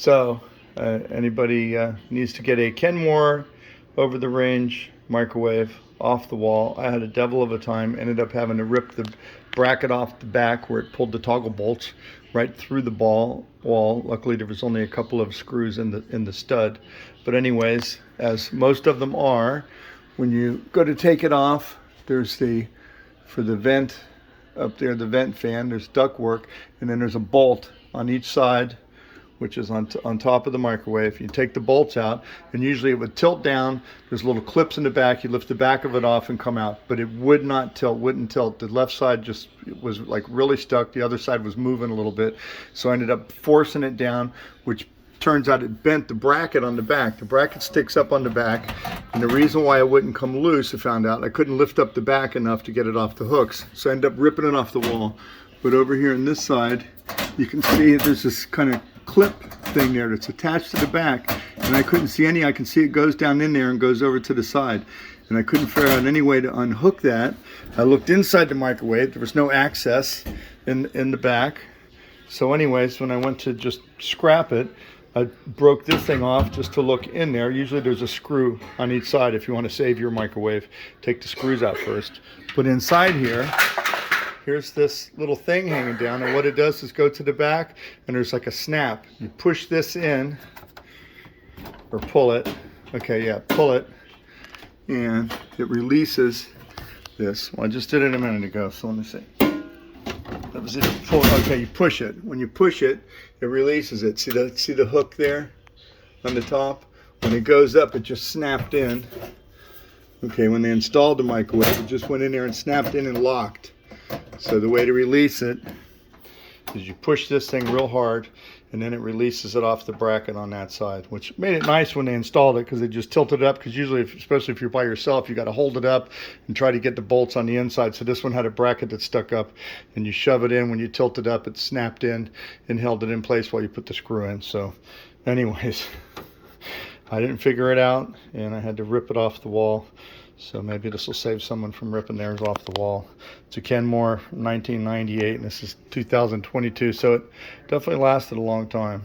So, anybody needs to get a Kenmore over the range microwave off the wall. I had a devil of a time. Ended up having to rip the bracket off the back where it pulled the toggle bolts right through the wall. Luckily, there was only a couple of screws in the stud. But anyways, as most of them are, when you go to take it off, there's for the vent up there, the vent fan, there's ductwork, and then there's a bolt on each side, which is on top of the microwave. You take the bolts out, and usually it would tilt down. There's little clips in the back. You lift the back of it off and come out, but it would not tilt, wouldn't tilt. The left side just was like really stuck. The other side was moving a little bit. So I ended up forcing it down, which turns out it bent the bracket on the back. The bracket sticks up on the back, and the reason why it wouldn't come loose, I found out, I couldn't lift up the back enough to get it off the hooks. So I ended up ripping it off the wall. But over here on this side, you can see there's this kind of clip thing there that's attached to the back, and I couldn't see any. I can see it goes down in there and goes over to the side, and I couldn't figure out any way to unhook that. I looked inside the microwave. There was no access in the back. So anyways, when I went to just scrap it, I broke this thing off just to look in there. Usually there's a screw on each side. If you want to save your microwave, take the screws out first. But inside here, here's this little thing hanging down, and what it does is go to the back, and there's like a snap. You push this in, or pull it. Okay, yeah, pull it, and it releases this. Well, I just did it a minute ago, so let me see. That was it. Pull. Okay, you push it. When you push it, it releases it. See the hook there on the top? When it goes up, it just snapped in. Okay, when they installed the microwave, it just went in there and snapped in and locked. So the way to release it is you push this thing real hard, and then it releases it off the bracket on that side, which made it nice when they installed it, because they just tilted it up, because usually, especially if you're by yourself, you got to hold it up and try to get the bolts on the inside. So this one had a bracket that stuck up, and you shove it in. When you tilt it up, it snapped in and held it in place while you put the screw in. So anyways, I didn't figure it out, and I had to rip it off the wall. So maybe this will save someone from ripping theirs off the wall. It's a Kenmore 1998, and this is 2022, so it definitely lasted a long time.